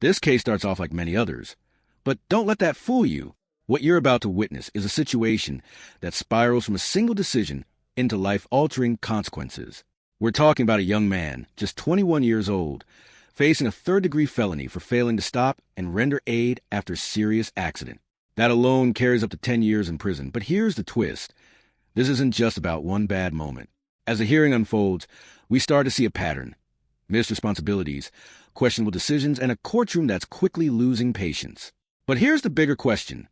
This case starts off like many others. But don't let that fool you. What you're about to witness is a situation that spirals from a single decision into life-altering consequences. We're talking about a young man, just 21 years old, facing a third-degree felony for failing to stop and render aid after a serious accident. That alone carries up to 10 years in prison. But here's the twist. This isn't just about one bad moment. As the hearing unfolds, we start to see a pattern. Missed responsibilities, questionable decisions, and a courtroom that's quickly losing patience. But here's the bigger question.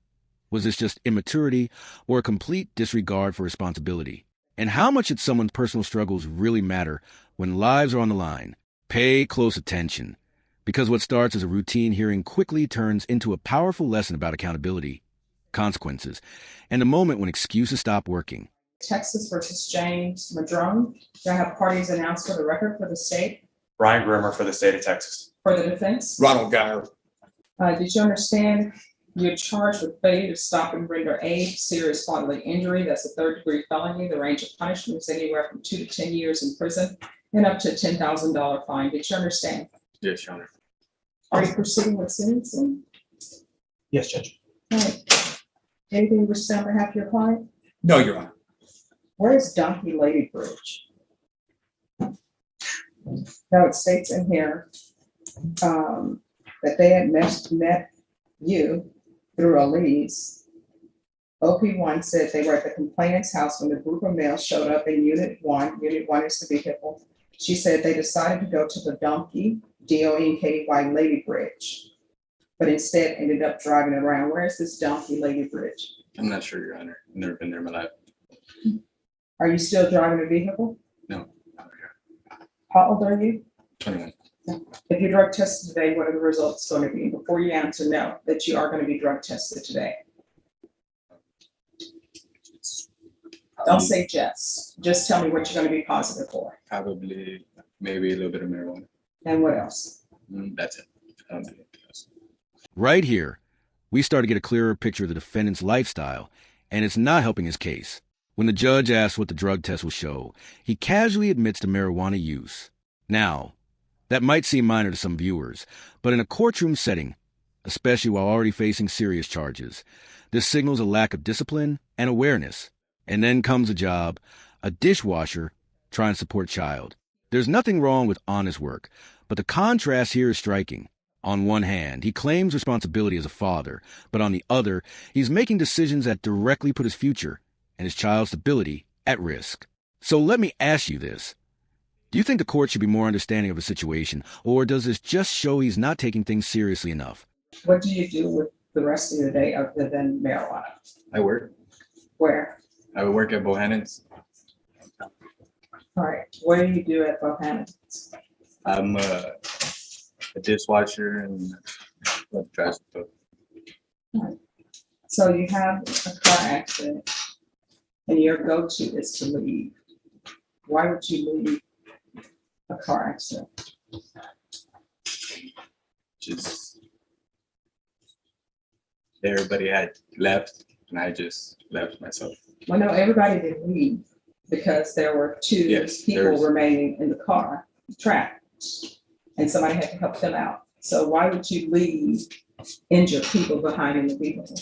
Was this just immaturity or a complete disregard for responsibility? And how much did someone's personal struggles really matter when lives are on the line? Pay close attention, because what starts as a routine hearing quickly turns into a powerful lesson about accountability, consequences, and a moment when excuses stop working. Texas versus James Madrone. Do I have parties announced for the record for the state? Ryan Grimmer for the state of Texas. For the defense? Ronald Geyer. Did you understand you're charged with failure to stop and render aid, serious bodily injury? That's a third-degree felony. The range of punishment is anywhere from 2 to 10 years in prison and up to a $10,000 fine. Did you understand? Yes, Your Honor. Are you proceeding with sentencing? Yes, Judge. All right. Anything to say on behalf of your client? No, Your Honor. Where is Donkey Lady Bridge? Now it states in here that they had met you through a lease. OP1 said they were at the complainant's house when the group of males showed up in Unit 1. Unit 1 is the vehicle. She said they decided to go to the Donkey, D-O-N-K-Y, Lady Bridge, but instead ended up driving around. Where is this Donkey Lady Bridge? I'm not sure, Your Honor. I've never been there in my life. Are you still driving a vehicle? No. How old are you? 21. If you're drug tested today, what are the results going to be? Before you answer no, that you are going to be drug tested today. Don't say just tell me what you're going to be positive for. Probably, maybe a little bit of marijuana. And what else? That's it. I don't know anything else. Right here, we start to get a clearer picture of the defendant's lifestyle, and it's not helping his case. When the judge asks what the drug test will show, he casually admits to marijuana use. Now, that might seem minor to some viewers, but in a courtroom setting, especially while already facing serious charges, this signals a lack of discipline and awareness. And then comes a job, a dishwasher, trying to support child. There's nothing wrong with honest work, but the contrast here is striking. On one hand, he claims responsibility as a father, but on the other, he's making decisions that directly put his future and his child's stability at risk. So let me ask you this. Do you think the court should be more understanding of the situation, or does this just show he's not taking things seriously enough? What do you do with the rest of your day other than marijuana? I work. Where? I would work at Bohannon's. All right. What do you do at Bohannon's? I'm a dishwasher and trash. All right. So you have a car accident and your go-to is to leave. Why would you leave a car accident? Just everybody had left and I just left myself. Well, no, everybody didn't leave because there were two people remaining in the car trapped and somebody had to help them out. So why would you leave injured people behind in the vehicle?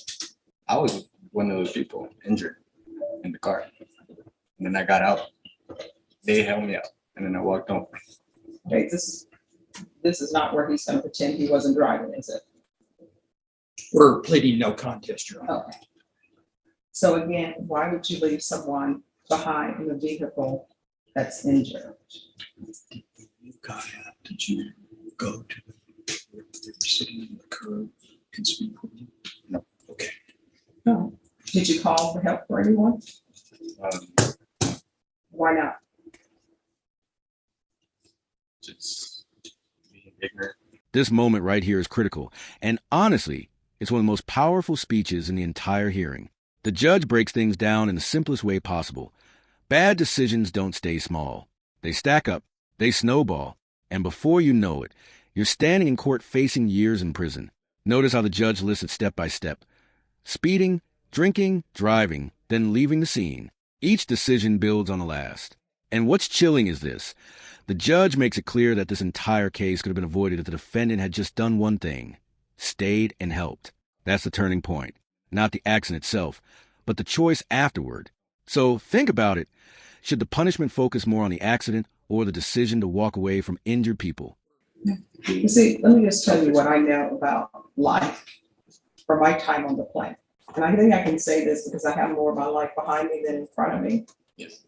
I was one of those people injured in the car. And then I got out. They held me out and then I walked home. Okay, this is not where he's going to pretend he wasn't driving, is it? We're pleading no contest, Your Honor. Okay. So again, why would you leave someone behind in a vehicle that's injured? You got out. Did you go to where they were sitting on the curb and speak with you? No. Okay. No. Did you call for help for anyone? Why not? Just being ignorant. This moment right here is critical, and honestly, it's one of the most powerful speeches in the entire hearing. The judge breaks things down in the simplest way possible. Bad decisions don't stay small. They stack up, they snowball, and before you know it, you're standing in court facing years in prison. Notice how the judge lists it step by step. Speeding, drinking, driving, then leaving the scene. Each decision builds on the last. And what's chilling is this. The judge makes it clear that this entire case could have been avoided if the defendant had just done one thing: stayed and helped. That's the turning point. Not the accident itself, but the choice afterward. So think about it. Should the punishment focus more on the accident or the decision to walk away from injured people? You see, let me just tell you what I know about life from my time on the planet. And I think I can say this because I have more of my life behind me than in front of me. Yes.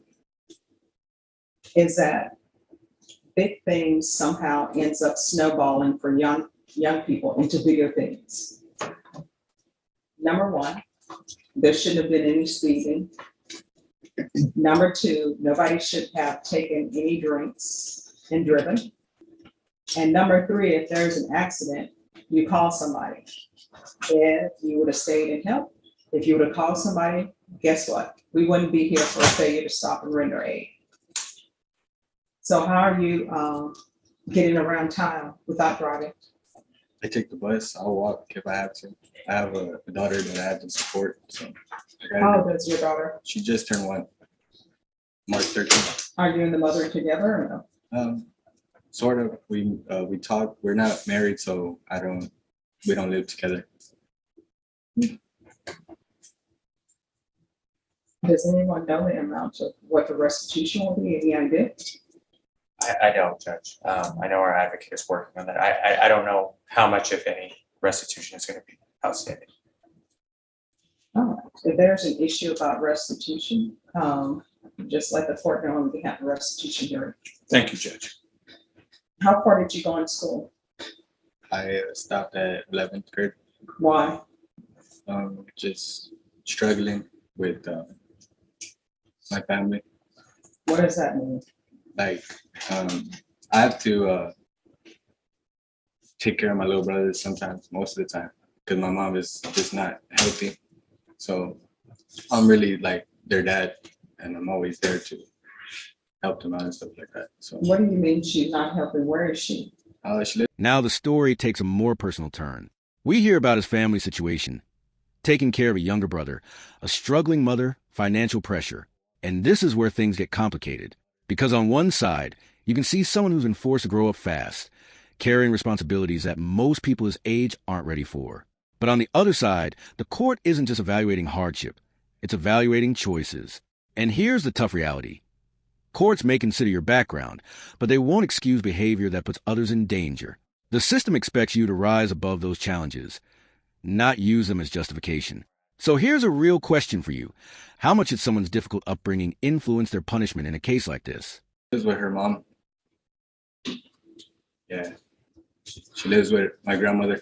Is that big things somehow ends up snowballing for young people into bigger things. Number one, there shouldn't have been any speeding. Number two, nobody should have taken any drinks and driven. And number three, if there's an accident, you call somebody. If you would have stayed and helped, if you would have called somebody, guess what? We wouldn't be here for a failure to stop and render aid. So how are you getting around town without driving? I take the bus. I'll walk if I have to. I have a daughter that I have to support. So How old is your daughter? she just turned 1, March 13th. Are you and the mother together or no? Sort of. We talk. We're not married, so we don't live together. Does anyone know the amount of what the restitution will be? Any idea? I don't, Judge. I know our advocate is working on that. I don't know how much, if any, restitution is going to be outstanding. All right. If there's an issue about restitution, just let the court know and we can have a restitution hearing. Thank you, Judge. How far did you go in school? I stopped at 11th grade. Why? Just struggling with my family. What does that mean? Like, I have to take care of my little brothers sometimes, most of the time, because my mom is just not healthy. So I'm really like their dad, and I'm always there to help them out and stuff like that. So What do you mean she's not helping? Where is she? she lives. Now the story takes a more personal turn. We hear about his family situation: taking care of a younger brother, a struggling mother, financial pressure. And this is where things get complicated. Because on one side, you can see someone who's been forced to grow up fast, carrying responsibilities that most people his age aren't ready for. But on the other side, the court isn't just evaluating hardship, it's evaluating choices. And here's the tough reality. Courts may consider your background, but they won't excuse behavior that puts others in danger. The system expects you to rise above those challenges, not use them as justification. So here's a real question for you. How much did someone's difficult upbringing influence their punishment in a case like this? Lives with her mom. Yeah, she lives with my grandmother.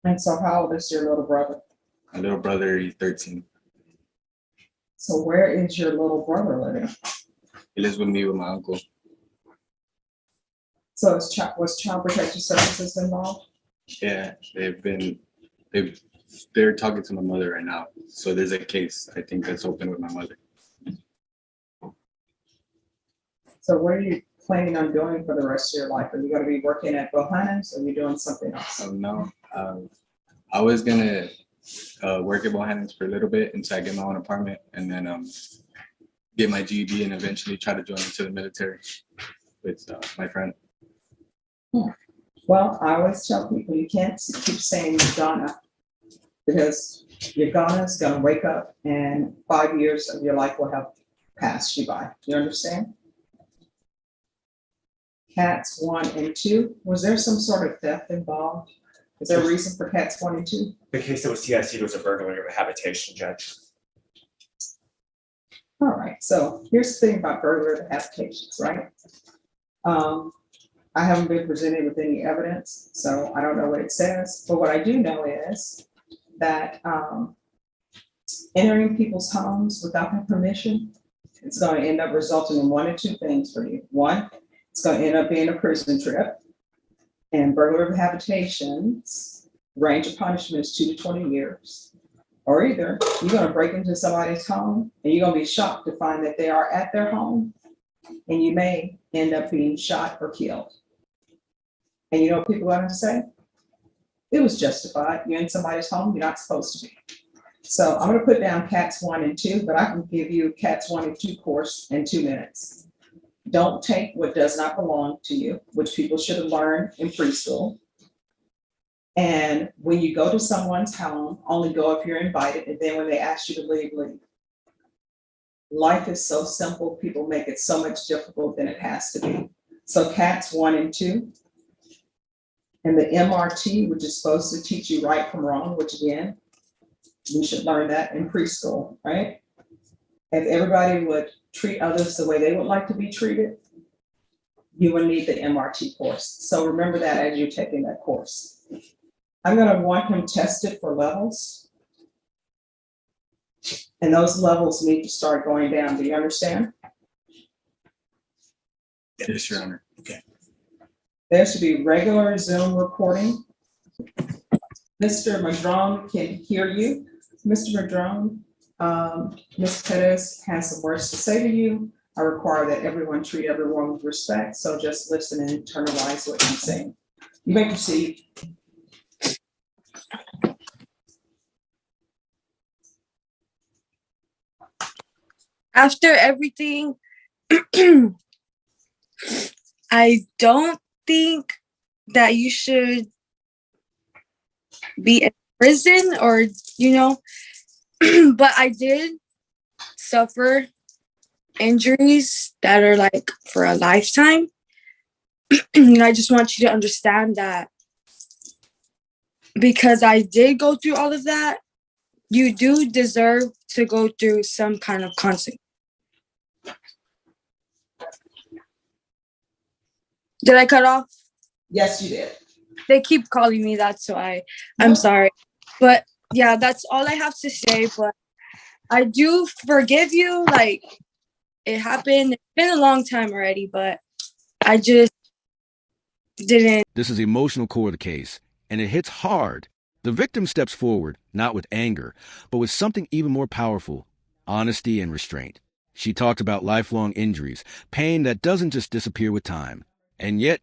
And so how old is your little brother? My little brother, he's 13. So where is your little brother living? He lives with me with my uncle. So was child protective services involved? Yeah, they're talking to my mother right now. So there's a case, I think, that's open with my mother. So what are you planning on doing for the rest of your life? Are you going to be working at Bohannon's or are you doing something else? So no, I was gonna work at Bohannon's for a little bit until I get my own apartment, and then get my GED and eventually try to join into the military with my friend. Well, I always tell people you can't keep saying you're gonna, because your Ghana's gonna wake up and 5 years of your life will have passed you by. You understand? Cats 1 and 2, was there some sort of theft involved? Is there a reason for cats 1 and 2? The case that was TIC was a burglary of a habitation, Judge. All right, so here's the thing about burglary of habitations, right? I haven't been presented with any evidence, so I don't know what it says. But what I do know is that entering people's homes without their permission, it's going to end up resulting in 1 or 2 things for you. One, it's going to end up being a prison trip. And burglary of habitations, range of punishment is 2 to 20 years. Or either you're going to break into somebody's home and you're going to be shocked to find that they are at their home, and you may end up being shot or killed. And you know what people are going to say? It was justified. You're in somebody's home, you're not supposed to be. So I'm going to put down cats 1 and 2, but I can give you cats 1 and 2 course in 2 minutes. Don't take what does not belong to you, which people should have learned in preschool. And when you go to someone's home, only go if you're invited, and then when they ask you to leave, leave. Life is so simple, people make it so much difficult than it has to be. So cats 1 and 2. And the MRT, which is supposed to teach you right from wrong, which again, we should learn that in preschool, right? If everybody would treat others the way they would like to be treated, you will need the MRT course. So remember that as you're taking that course. I'm going to want him tested for levels. And those levels need to start going down. Do you understand? Yes, Your Honor. Okay. There should be regular Zoom recording. Mr. Madrone can hear you. Mr. Madrone, Ms. Pettis has some words to say to you. I require that everyone treat everyone with respect, so just listen and internalize what he's saying. You may proceed. After everything, I don't think that you should be in prison or, but I did suffer injuries that are like for a lifetime. And I just want you to understand that because I did go through all of that, you do deserve to go through some kind of consequence. Did I cut off? Yes, you did. They keep calling me that, so I'm sorry. But yeah, that's all I have to say. But I do forgive you. Like, it happened. It's been a long time already, but I just didn't. This is the emotional core of the case, and it hits hard. The victim steps forward, not with anger, but with something even more powerful, honesty and restraint. She talked about lifelong injuries, pain that doesn't just disappear with time. And yet,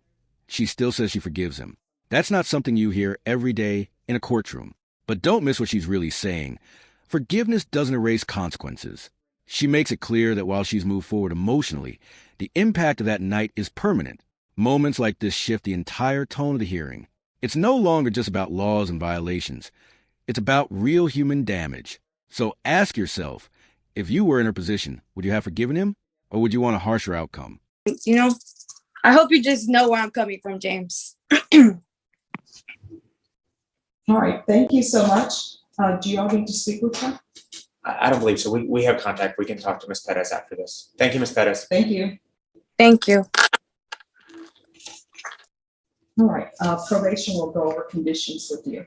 she still says she forgives him. That's not something you hear every day in a courtroom. But don't miss what she's really saying. Forgiveness doesn't erase consequences. She makes it clear that while she's moved forward emotionally, the impact of that night is permanent. Moments like this shift the entire tone of the hearing. It's no longer just about laws and violations. It's about real human damage. So ask yourself, if you were in her position, would you have forgiven him? Or would you want a harsher outcome? I hope you just know where I'm coming from, James. All right, thank you so much. Do you all need to speak with her? I don't believe so. We have contact. We can talk to Ms. Pettis after this. Thank you, Ms. Pettis. Thank you. Thank you. All right, probation will go over conditions with you.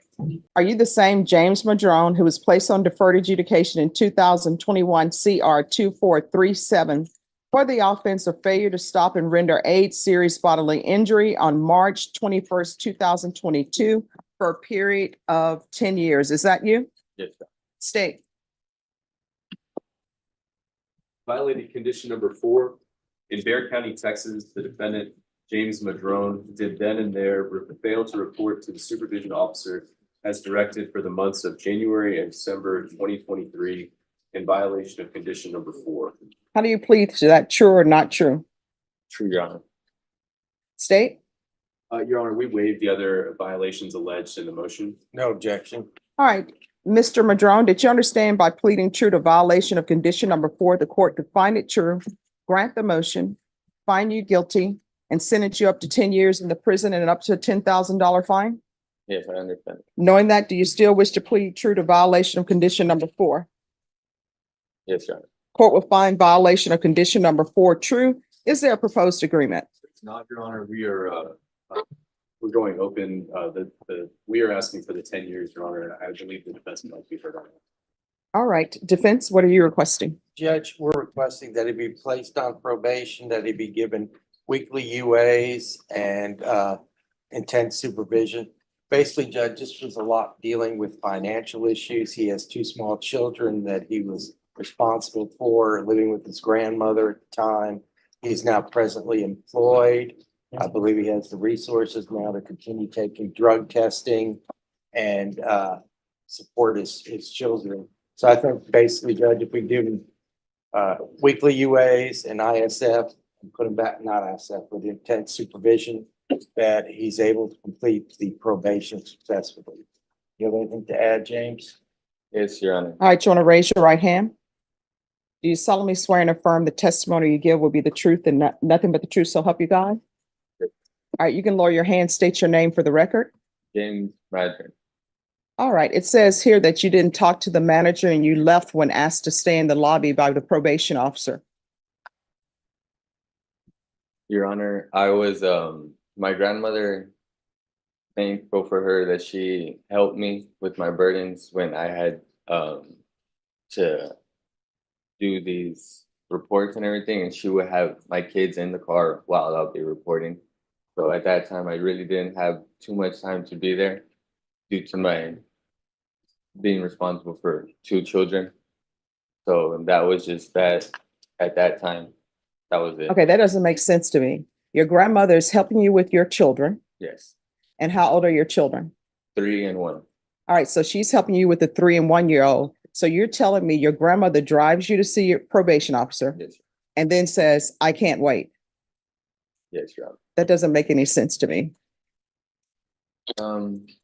Are you the same James Madrone who was placed on deferred adjudication in 2021 CR 2437 for the offense of failure to stop and render aid serious bodily injury on March 21st, 2022 for a period of 10 years? Is that you? Yes, sir. State. Violated condition number 4. In Bexar County, Texas, the defendant, James Madrone, did then and there fail to report to the supervision officer as directed for the months of January and December 2023 in violation of condition number 4. How do you plead to that? True or not true? True, Your Honor. State. Your Honor, we waived the other violations alleged in the motion. No objection. All right. Mr. Madrone, did you understand by pleading true to violation of condition number 4, the court could find it true, grant the motion, find you guilty, and sentence you up to 10 years in the prison and up to a $10,000 fine? Yes, I understand. Knowing that, do you still wish to plead true to violation of condition number 4? Yes, Your Honor. Court will find violation of condition number 4 true. Is there a proposed agreement? It's not, Your Honor. We're going open. We are asking for the 10 years, Your Honor, and I believe the defense would like to be heard on that. All right. Defense, what are you requesting? Judge, we're requesting that he be placed on probation, that he be given weekly UAs and intense supervision. Basically, Judge, this was a lot dealing with financial issues. He has 2 small children that he was responsible for, living with his grandmother at the time. He's now presently employed. I believe he has the resources now to continue taking drug testing and support his children. So I think basically, Judge, if we give him weekly UAs and ISF, put him back, not ASAP, with intense supervision, that he's able to complete the probation successfully. You have anything to add, James? Yes, Your Honor. All right, you want to raise your right hand? Do you solemnly swear and affirm the testimony you give will be the truth and nothing but the truth, so help you God? Yes. All right, you can lower your hand, state your name for the record. James Madron. All right, it says here that you didn't talk to the manager and you left when asked to stay in the lobby by the probation officer. Your Honor, I was my grandmother, thankful for her that she helped me with my burdens when I had to do these reports and everything, and she would have my kids in the car while I'll be reporting. So at that time, I really didn't have too much time to be there due to my being responsible for 2 children. So that was just that at that time. That was it. Okay, that doesn't make sense to me. Your grandmother is helping you with your children. Yes. And how old are your children? 3 and 1. All right, so she's helping you with the 3 and 1 year old. So you're telling me your grandmother drives you to see your probation officer Yes. and then says, I can't wait. Yes, Your Honor. That doesn't make any sense to me.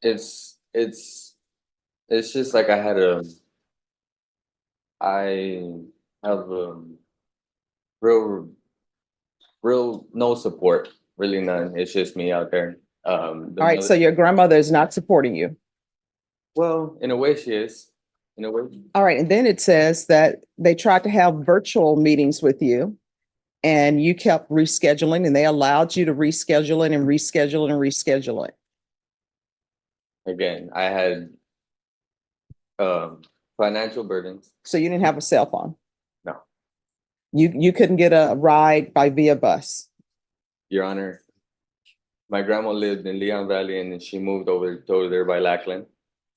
It's just like I have real no support, really none. It's just me out there. All right, so your grandmother is not supporting you. Well, in a way she is. In a way. All right, and then it says that they tried to have virtual meetings with you and you kept rescheduling and they allowed you to reschedule it and reschedule it and reschedule it. Again, I had financial burdens. So you didn't have a cell phone? No. You couldn't get a ride via bus? Your Honor, my grandma lived in Leon Valley and then she moved over there by Lackland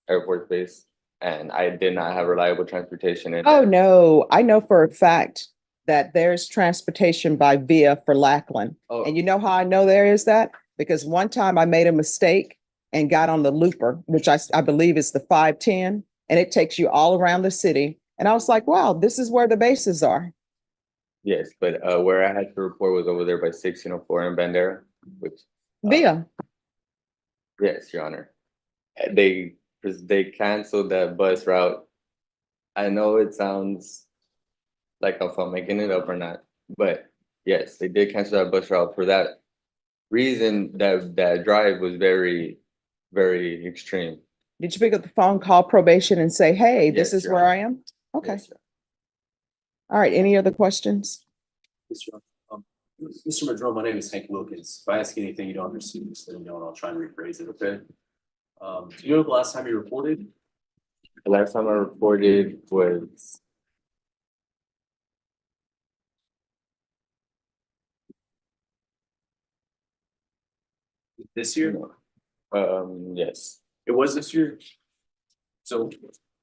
Air Force Base. And I did not have reliable transportation. Oh, no. I know for a fact that there's transportation by via for Lackland. Oh. And you know how I know there is that? Because one time I made a mistake and got on the looper, which I believe is the 510, and it takes you all around the city. And I was like, wow, this is where the bases are. Yes, but where I had to report was over there by 1604 in Bandera, which Via. Yes, Your Honor. They canceled that bus route. I know it sounds like if I'm making it up or not, but yes, they did cancel that bus route for that reason. That drive was very, very extreme. Did you pick up the phone, call probation and say, hey, this Yes, is Your where Honor. I am? Okay. Yes, Your All right. Any other questions? Mr. Madron, my name is Hank Wilkins. If I ask you anything you don't understand, just let me know and I'll try and rephrase it, okay? Do you know the last time you reported? The last time I reported was This year? yes. It was this year? So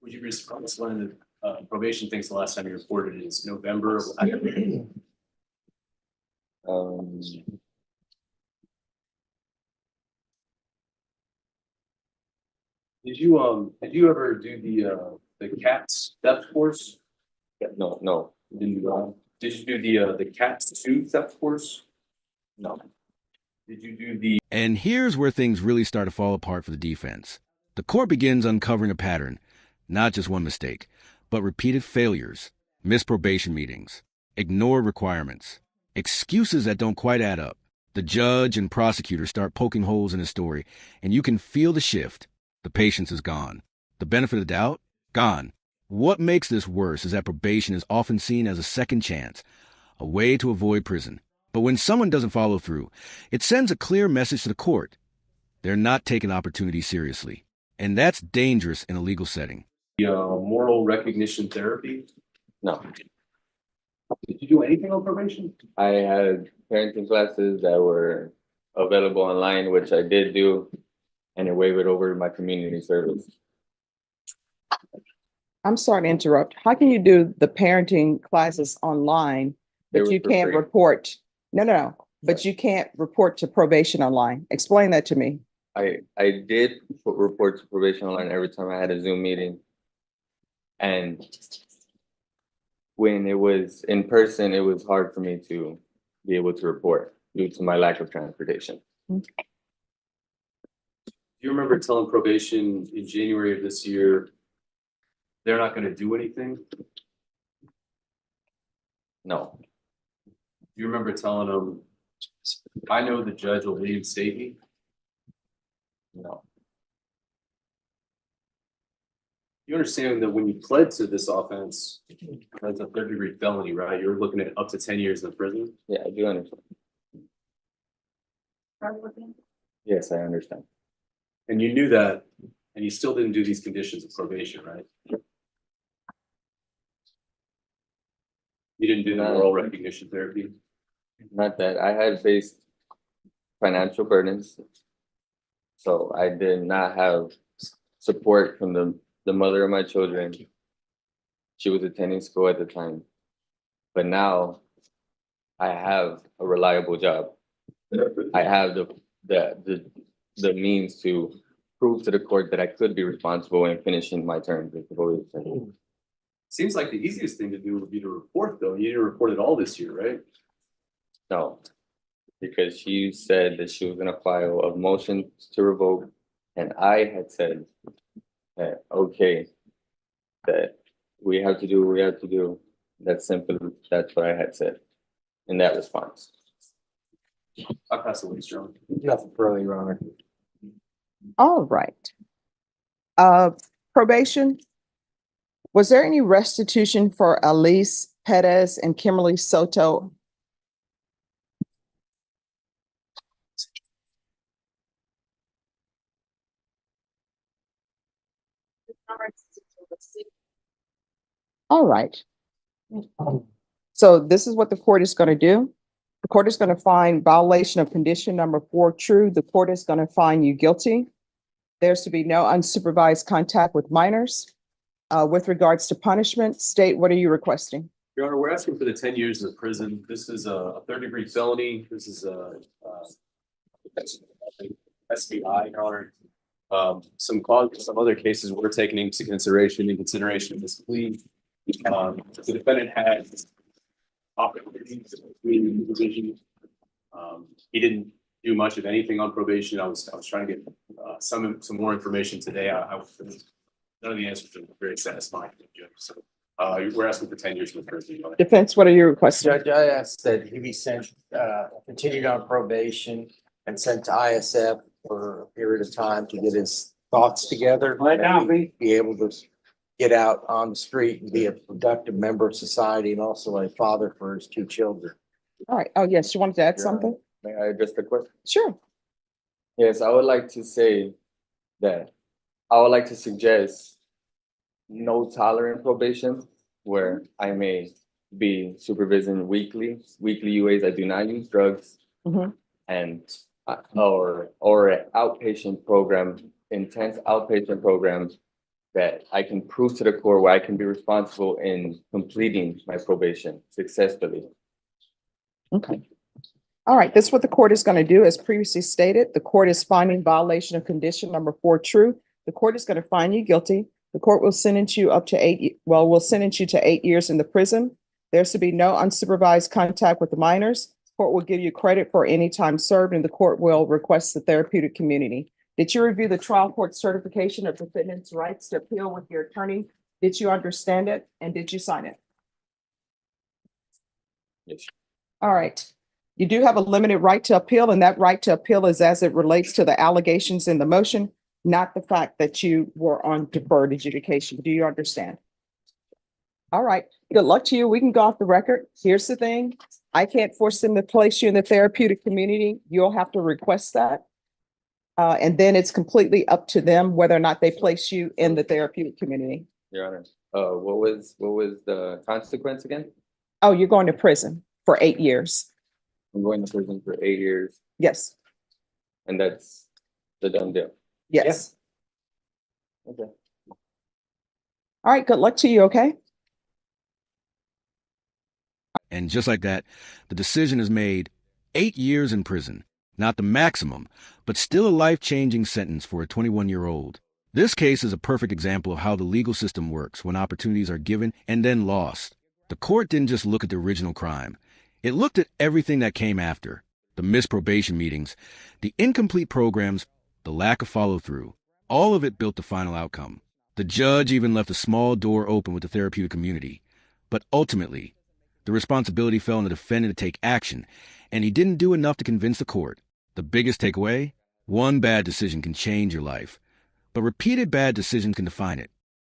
would you explain the probation thinks the last time you reported is November? Did you ever do the CATS theft course? No. Did you do the CATS 2 theft course? No. Did you do the And here's where things really start to fall apart for the defense. The court begins uncovering a pattern, not just one mistake, but repeated failures, missed probation meetings, ignored requirements, excuses that don't quite add up. The judge and prosecutor start poking holes in his story, and you can feel the shift. The patience is gone. The benefit of the doubt? Gone. What makes this worse is that probation is often seen as a second chance, a way to avoid prison. But when someone doesn't follow through, it sends a clear message to the court. They're not taking opportunity seriously. And that's dangerous in a legal setting. moral recognition therapy? No. Did you do anything on probation? I had parenting classes that were available online, which I did do, and it waived over my community service. I'm sorry to interrupt. How can you do the parenting classes online, They but were you for can't free. report? No. But you can't report to probation online. Explain that to me. I did report to probation online every time I had a Zoom meeting. And when it was in person, it was hard for me to be able to report due to my lack of transportation. Do you remember telling probation in January of this year, they're not gonna do anything? Do No, you remember telling them, I know the judge will reinstate me? no, You understand that when you pled to this offense, that's a third-degree felony, right? You're looking at up to 10 years in prison. yeah, I do understand. Yes, I understand. And you knew that, and you still didn't do these conditions of probation, right? You didn't do the No. oral recognition therapy. Not that I had faced financial burdens, so I did not have support from the mother of my children. She was attending school at the time, but now I have a reliable job. I have the means to prove to the court that I could be responsible in finishing my term with the probation. Seems like the easiest thing to do would be to report, though. You didn't report it all this year, right? No, because she said that she was gonna file a motion to revoke, and I had said that, okay, that we have to do what we have to do. That's simple. That's what I had said in that response. I'll pass the way, Strong. Nothing further, Your Honor. All right. Probation. Was there any restitution for Elise Perez and Kimberly Soto? All right. So this is what the court is going to do. The court is going to find violation of condition number 4 true. The court is going to find you guilty. There's to be no unsupervised contact with minors. With regards to punishment, state, what are you requesting? Your Honor, we're asking for the 10 years in prison. This is a third-degree felony. This is a SBI, Your Honor. Some other cases were taken into consideration of this plea. The defendant had opportunities between division. He didn't do much of anything on probation. I was trying to get some more information today. None of the answers are very satisfying. So we're asking for 10 years in prison. Your Honor. Defense, what are you requesting? Judge, I asked that he be sent, continued on probation and sent to ISF for a period of time to get his thoughts together. Be able to get out on the street and be a productive member of society and also a father for his 2 children. All right. Oh, yes, you wanted to add something? May I address the question? Sure. Yes, I would like to say that I would like to suggest no tolerant probation where I may be supervising weekly UAs. I do not use drugs. Mhm. And or an outpatient program, intense outpatient program that I can prove to the court where I can be responsible in completing my probation successfully. Okay. All right, this is what the court is going to do. As previously stated, the court is finding violation of condition number 4 true. The court is going to find you guilty. The court will sentence you will sentence you to 8 years in the prison. There's to be no unsupervised contact with the minors. Court will give you credit for any time served, and the court will request the therapeutic community. Did you review the trial court certification of defendant's rights to appeal with your attorney? Did you understand it, and did you sign it? Yes. All right. You do have a limited right to appeal, and that right to appeal is as it relates to the allegations in the motion, not the fact that you were on deferred adjudication. Do you understand? All right. Good luck to you. We can go off the record. Here's the thing. I can't force them to place you in the therapeutic community. You'll have to request that. And then it's completely up to them whether or not they place you in the therapeutic community. Your Honor, what was the consequence again? Oh, you're going to prison for 8 years. I'm going to prison for 8 years, Yes. and that's the done deal. Yes. Okay. All right. Good luck to you. Okay. And just like that, the decision is made: 8 years in prison. Not the maximum, but still a life-changing sentence for a 21-year-old. This case is a perfect example of how the legal system works when opportunities are given and then lost. The court didn't just look at the original crime. It looked at everything that came after: the missed probation meetings, the incomplete programs, the lack of follow-through. All of it built the final outcome. The judge even left a small door open with the therapeutic community. But ultimately, the responsibility fell on the defendant to take action, and he didn't do enough to convince the court. The biggest takeaway? One bad decision can change your life, but repeated bad decisions can define it.